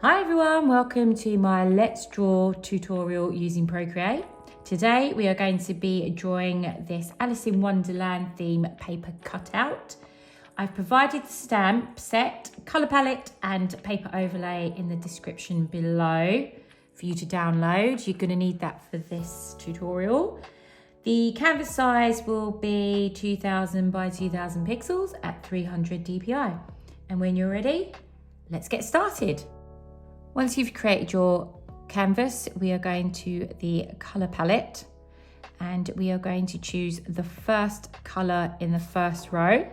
Hi everyone, welcome to my Let's Draw tutorial using Procreate. Today we are going to be drawing this Alice in Wonderland theme paper cutout. I've provided the stamp set, colour palette and paper overlay in the description below for you to download. You're going to need that for this tutorial. The canvas size will be 2000 by 2000 pixels at 300 dpi. And when you're ready, let's get started. Once you've created your canvas, we are going to the colour palette and we are going to choose the first colour in the first row.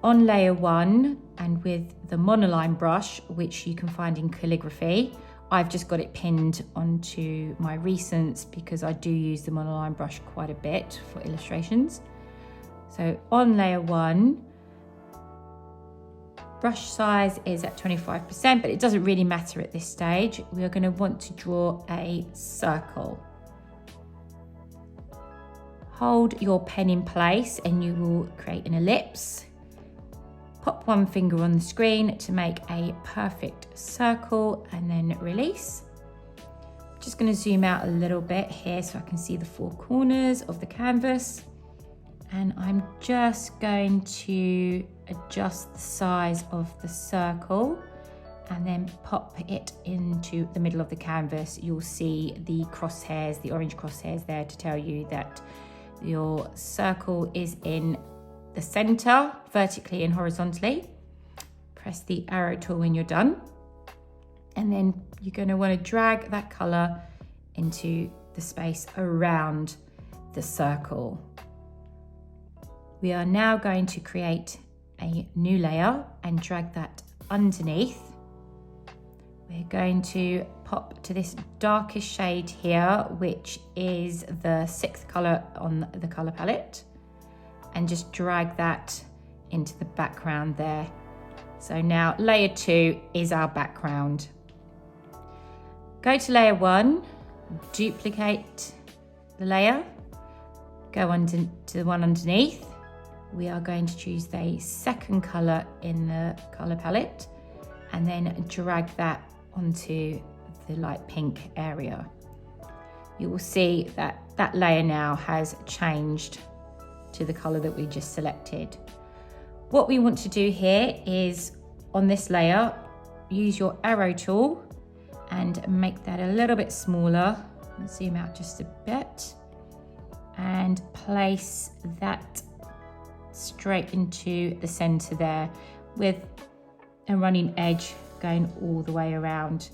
On layer 1 and with the monoline brush, which you can find in calligraphy, I've just got it pinned onto my recents because I do use the monoline brush quite a bit for illustrations. So on layer 1, brush size is at 25%, but it doesn't really matter at this stage. We are going to want to draw a circle. Hold your pen in place and you will create an ellipse. Pop one finger on the screen to make a perfect circle and then release. Just going to zoom out a little bit here so I can see the four corners of the canvas. And I'm just going to adjust the size of the circle and then pop it into the middle of the canvas. You'll see the crosshairs, the orange crosshairs there to tell you that your circle is in the center, vertically and horizontally. Press the arrow tool when you're done. And then you're going to want to drag that color into the space around the circle. We are now going to create a new layer and drag that underneath. We're going to pop to this darkest shade here, which is the 6th color on the color palette, and just drag that into the background there. So now layer 2 is our background. Go to layer 1, duplicate the layer, go to the one underneath. We are going to choose the 2nd color in the color palette and then drag that onto the light pink area. You will see that that layer now has changed to the color that we just selected. What we want to do here is on this layer, use your arrow tool and make that a little bit smaller. Let's zoom out just a bit and place that straight into the center there with a running edge going all the way around.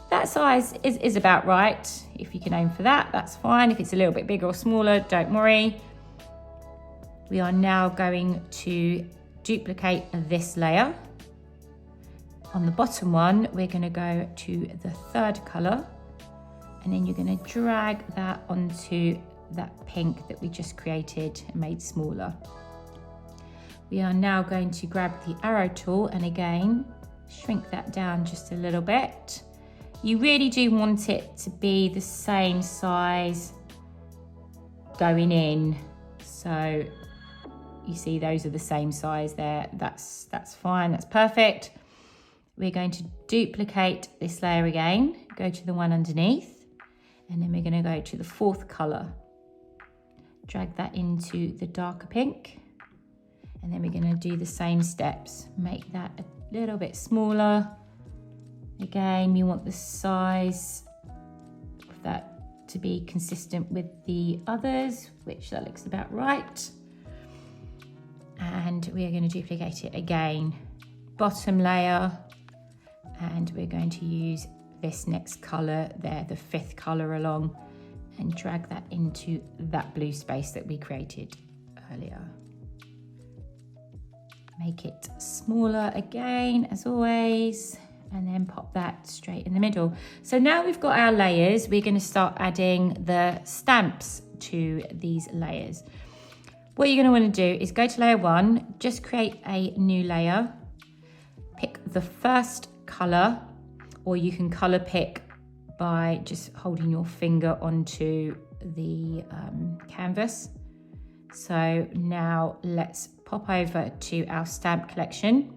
That size is about right. If you can aim for that, that's fine. If it's a little bit bigger or smaller, don't worry. We are now going to duplicate this layer. On the bottom one, we're going to go to the 3rd color and then you're going to drag that onto that pink that we just created and made smaller. We are now going to grab the arrow tool and again, shrink that down just a little bit. You really do want it to be the same size going in. So you see those are the same size there. That's fine, that's perfect. We're going to duplicate this layer again, go to the one underneath, and then we're going to go to the 4th color. Drag that into the darker pink. And then we're going to do the same steps. Make that a little bit smaller. Again, you want the size of that to be consistent with the others, which that looks about right. And we are going to duplicate it again. Bottom layer. And we're going to use this next color there, the 5th color along, and drag that into that blue space that we created earlier. Make it smaller again, as always, and then pop that straight in the middle. So now we've got our layers, we're going to start adding the stamps to these layers. What you're going to want to do is go to layer 1, just create a new layer, pick the 1st color, or you can color pick by just holding your finger onto the canvas. So now let's pop over to our stamp collection.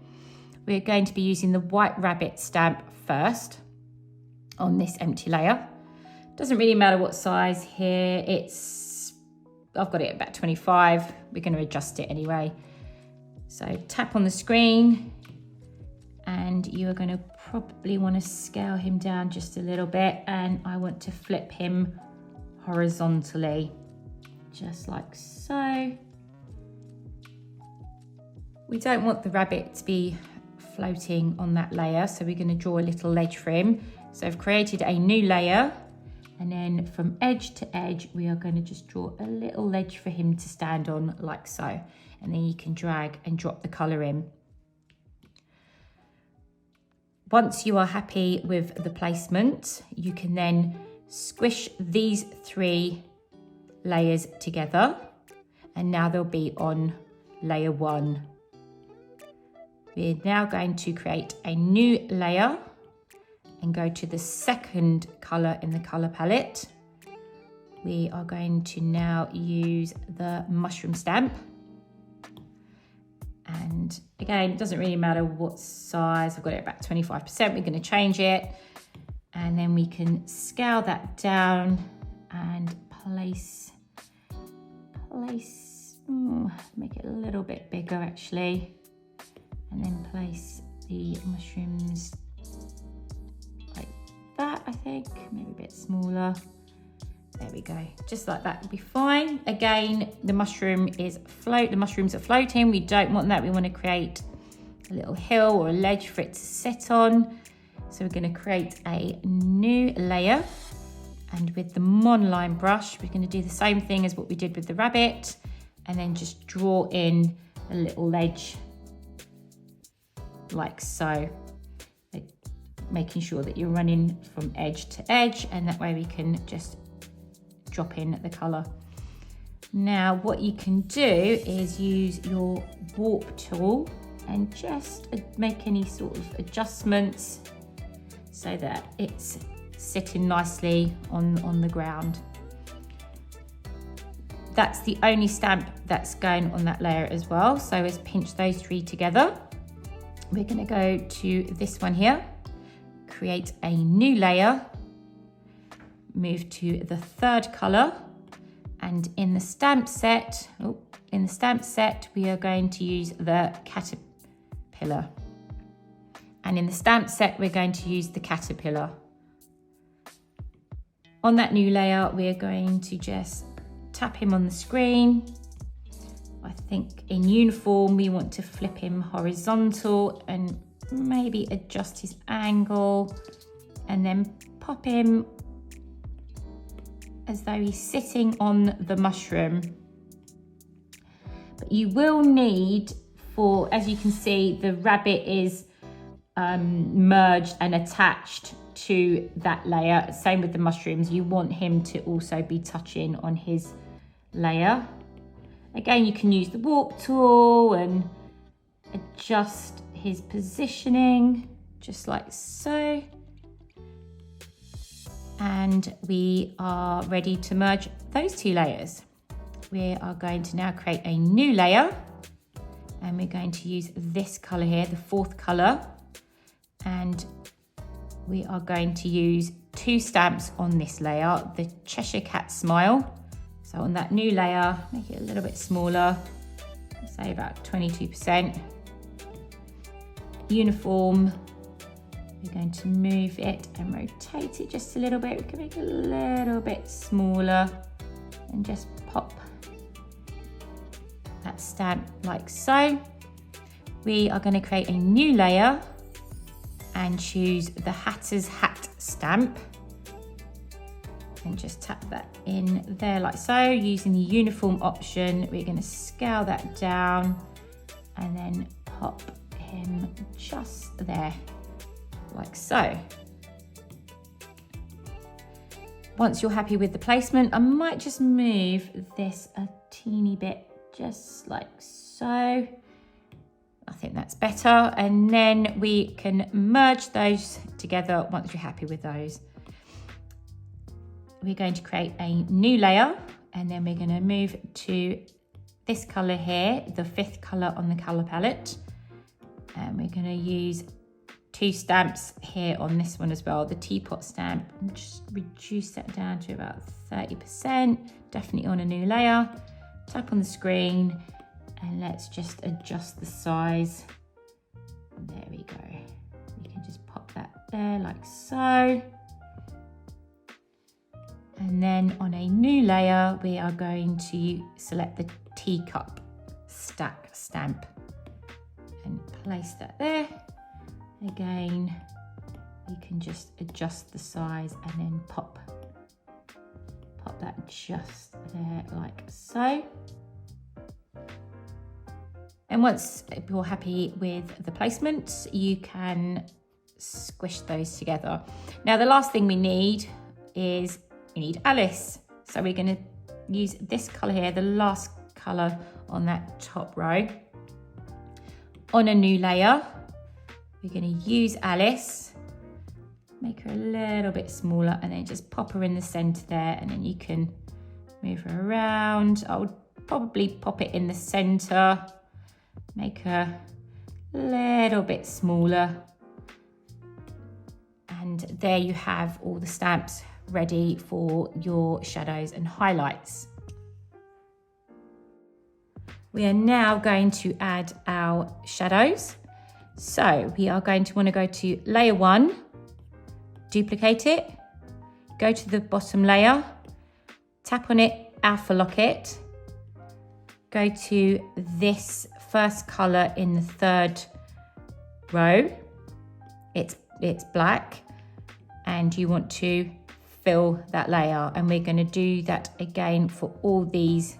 we're going to be using the white rabbit stamp first on this empty layer. Doesn't really matter what size here. I've got it at about 25. We're going to adjust it anyway. So tap on the screen, and you are going to probably want to scale him down just a little bit, and I want to flip him horizontally, just like so. We don't want the rabbit to be floating on that layer, so we're going to draw a little ledge for him. So I've created a new layer, and then from edge to edge, we are going to just draw a little ledge for him to stand on like so. And then you can drag and drop the colour in. Once you are happy with the placement, you can then squish these 3 layers together, and now they'll be on layer 1. We're now going to create a new layer and go to the second colour in the colour palette. We are going to now use the mushroom stamp. And again, it doesn't really matter what size. I've got it about 25%. We're going to change it. And then we can scale that down and make it a little bit bigger actually. And then place the mushrooms like that, I think. Maybe a bit smaller. There we go, just like that would be fine. Again, the mushrooms are floating. We don't want that. We want to create a little hill or a ledge for it to sit on. So we're going to create a new layer, and with the monoline brush, we're going to do the same thing as what we did with the rabbit, and then just draw in a little ledge like so, making sure that you're running from edge to edge, and that way we can just drop in the colour. Now what you can do is use your warp tool and just make any sort of adjustments so that it's sitting nicely on the ground. That's the only stamp that's going on that layer as well. So let's pinch those 3 together. We're going to go to this one here, create a new layer, move to the 3rd colour, and in the stamp set, we are going to use the caterpillar. And in the stamp set, we're going to use the caterpillar. On that new layer, we are going to just tap him on the screen. I think in uniform, we want to flip him horizontal and maybe adjust his angle, and then pop him as though he's sitting on the mushroom. But you will need, as you can see, the rabbit is merged and attached to that layer. Same with the mushrooms. You want him to also be touching on his layer. Again, you can use the warp tool and adjust his positioning just like so. And we are ready to merge those 2 layers. We are going to now create a new layer, and we're going to use this colour here, the 4th colour, and we are going to use 2 stamps on this layer, the Cheshire Cat smile. So on that new layer, make it a little bit smaller, say about 22%. Uniform, we're going to move it and rotate it just a little bit. We can make it a little bit smaller and just pop that stamp like so. We are going to create a new layer and choose the Hatter's Hat stamp, and just tap that in there like so. Using the uniform option, we're going to scale that down and then pop him just there like so. Once you're happy with the placement, I might just move this a teeny bit, just like so. I think that's better. And then we can merge those together once you're happy with those. We're going to create a new layer, and then we're going to move to this colour here, the 5th colour on the colour palette. And we're going to use 2 stamps here on this one as well, the teapot stamp, and just reduce that down to about 30%, definitely on a new layer. Tap on the screen and let's just adjust the size. There we go. You can just pop that there like so. And then on a new layer, we are going to select the teacup stack stamp and place that there. Again, you can just adjust the size and then pop that just there like so. And once you're happy with the placement, you can squish those together. Now the last thing we need is we need Alice. So we're going to use this colour here, the last colour on that top row. On a new layer, we're going to use Alice, make her a little bit smaller, and then just pop her in the centre there, and then you can move her around. I would probably pop it in the centre, make her a little bit smaller. And there you have all the stamps ready for your shadows and highlights. We are now going to add our shadows. So we are going to want to go to layer 1, duplicate it, go to the bottom layer, tap on it, alpha lock it, go to this first colour in the 3rd row, it's black, and you want to fill that layer, and we're going to do that again for all these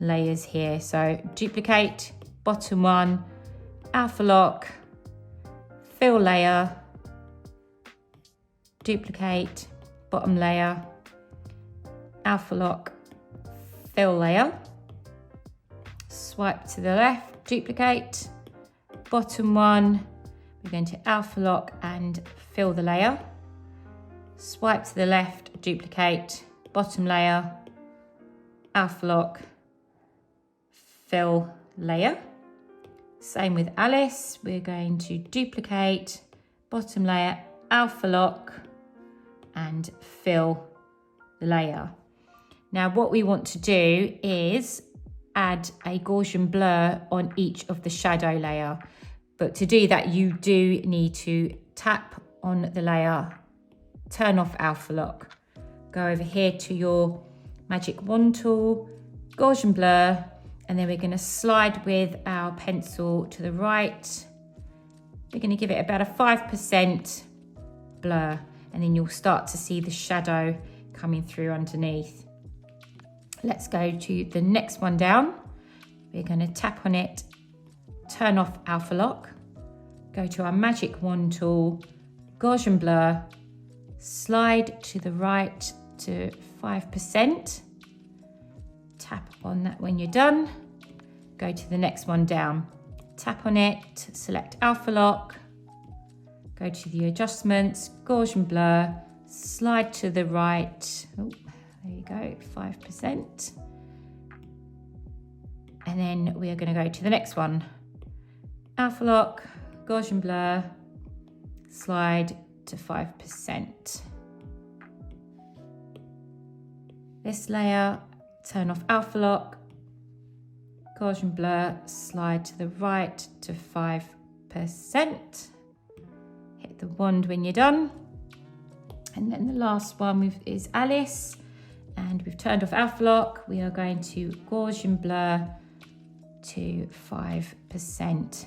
layers here. So duplicate, bottom one, alpha lock, fill layer, duplicate, bottom layer, alpha lock, fill layer, swipe to the left, duplicate, bottom one, we're going to alpha lock and fill the layer, swipe to the left, duplicate, bottom layer, alpha lock, fill layer. Same with Alice, we're going to duplicate, bottom layer, alpha lock, and fill the layer. Now what we want to do is add a Gaussian blur on each of the shadow layer. But to do that, you do need to tap on the layer, turn off alpha lock, go over here to your magic wand tool, Gaussian blur, and then we're going to slide with our pencil to the right. We're going to give it about a 5% blur, and then you'll start to see the shadow coming through underneath. Let's go to the next one down. We're going to tap on it, turn off alpha lock, go to our magic wand tool, Gaussian blur, slide to the right to 5%, tap on that when you're done, go to the next one down, tap on it, select alpha lock, go to the adjustments, Gaussian blur, slide to the right, oh, there you go, 5%. And then we are going to go to the next one, alpha lock, Gaussian blur, slide to 5%. This layer, turn off alpha lock, Gaussian blur, slide to the right to 5%. Hit the wand when you're done. And then the last one is Alice, and we've turned off alpha lock. We are going to Gaussian blur to 5%.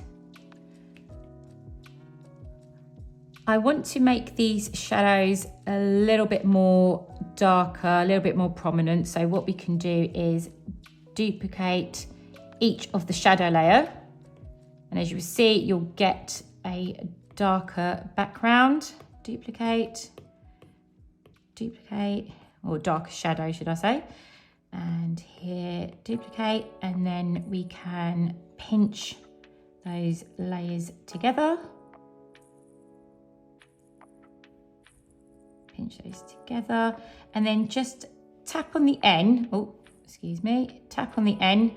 I want to make these shadows a little bit more darker, a little bit more prominent. So what we can do is duplicate each of the shadow layer. And as you will see, you'll get a darker background. Duplicate, or darker shadow, should I say. And here, duplicate, and then we can pinch those layers together. Pinch those together, and then just tap on the N, tap on the N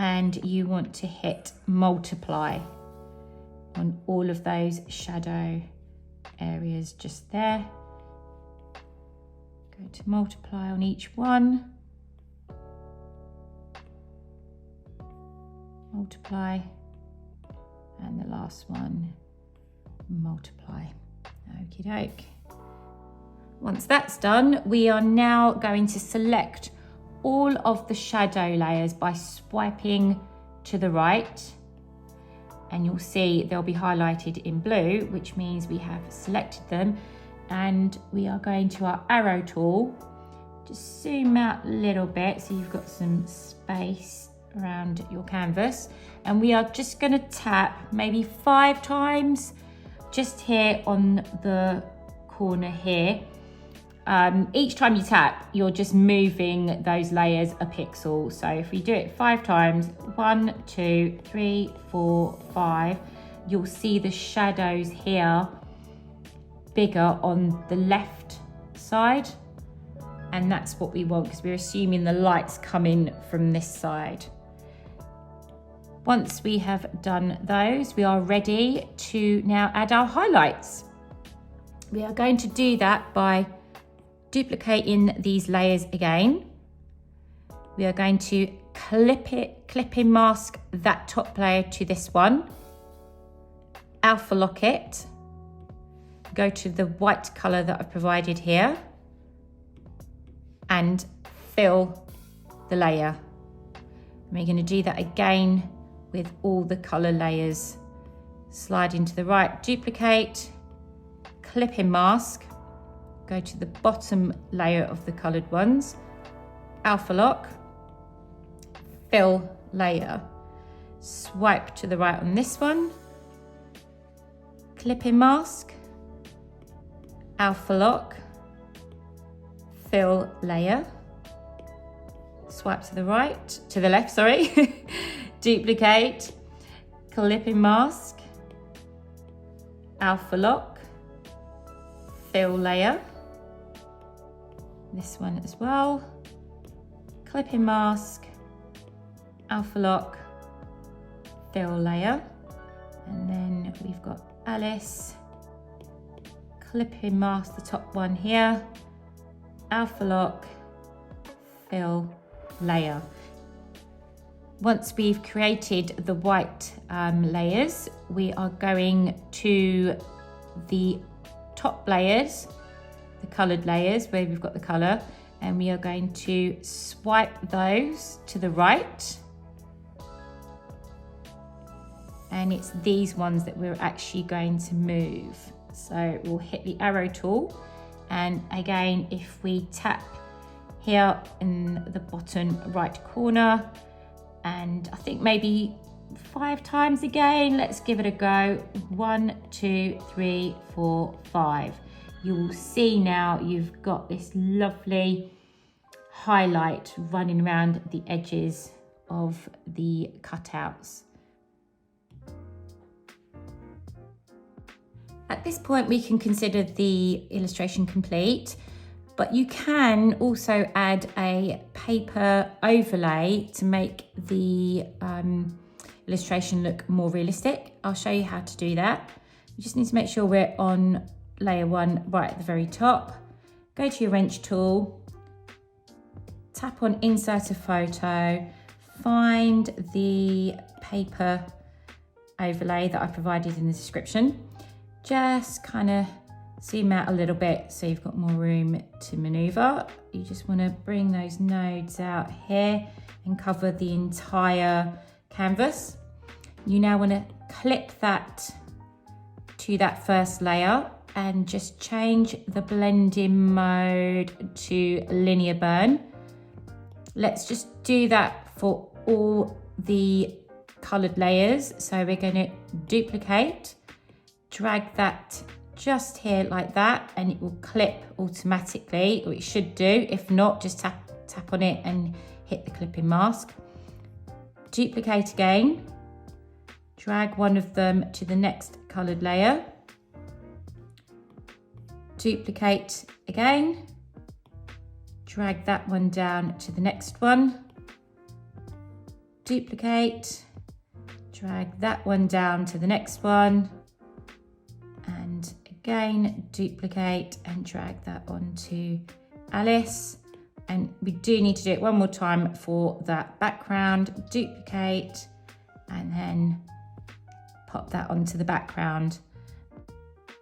and you want to hit multiply on all of those shadow areas just there. Go to multiply on each one. Multiply, and the last one, multiply. Okie doke. Once that's done, we are now going to select all of the shadow layers by swiping to the right, and you'll see they'll be highlighted in blue, which means we have selected them. And we are going to our arrow tool, just zoom out a little bit so you've got some space around your canvas, and we are just going to tap maybe 5 times just here on the corner here. Each time you tap, you're just moving those layers a pixel. So if we do it 5 times, 1, 2, 3, 4, 5, you'll see the shadows here bigger on the left side, and that's what we want because we're assuming the light's coming from this side. Once we have done those, we are ready to now add our highlights. We are going to do that by duplicating these layers again. We are going to clip and mask that top layer to this one, alpha lock it, go to the white color that I've provided here, and fill the layer. And we're going to do that again with all the color layers. Slide into the right, duplicate, clip and mask, go to the bottom layer of the colored ones, alpha lock, fill layer, swipe to the right on this one, clip and mask, alpha lock, fill layer, swipe to the right, to the left, sorry, duplicate, clip and mask, alpha lock, fill layer, this one as well, clip and mask, alpha lock, fill layer, and then we've got Alice, clip and mask the top one here, alpha lock, fill layer. Once we've created the white layers, we are going to the top layers, the coloured layers where we've got the colour, and we are going to swipe those to the right. And it's these ones that we're actually going to move. So we'll hit the arrow tool, and again, if we tap here in the bottom right corner, and I think maybe 5 times again, let's give it a go. 1, 2, 3, 4, 5. You will see now you've got this lovely highlight running around the edges of the cutouts. At this point, we can consider the illustration complete, but you can also add a paper overlay to make the illustration look more realistic. I'll show you how to do that. You just need to make sure we're on layer 1 right at the very top. Go to your wrench tool, tap on insert a photo, find the paper overlay that I provided in the description. Just kind of zoom out a little bit so you've got more room to maneuver. You just want to bring those nodes out here and cover the entire canvas. You now want to clip that to that first layer and just change the blending mode to linear burn. Let's just do that for all the colored layers. So we're going to duplicate, drag that just here like that, and it will clip automatically, or it should do. If not, just tap on it and hit the clipping mask. Duplicate again, drag one of them to the next colored layer, duplicate again, drag that one down to the next one, duplicate, drag that one down to the next one, and again duplicate and drag that onto Alice. And we do need to do it one more time for that background. Duplicate and then pop that onto the background.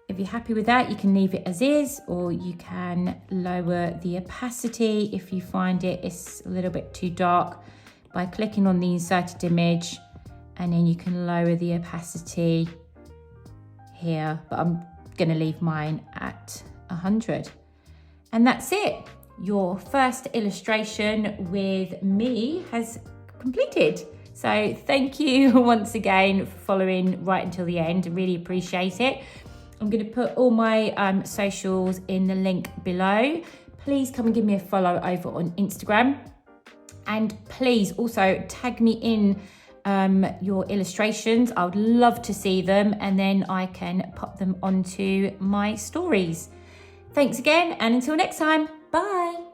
If you're happy with that, you can leave it as is, or you can lower the opacity if you find it's a little bit too dark by clicking on the inserted image, and then you can lower the opacity here, but I'm gonna leave mine at 100. And that's it. Your first illustration with me has completed. So thank you once again for following right until the end. I really appreciate it. I'm going to put all my socials in the link below. Please come and give me a follow over on Instagram. And please also tag me in your illustrations. I would love to see them, and then I can pop them onto my stories. Thanks again, and until next time, bye.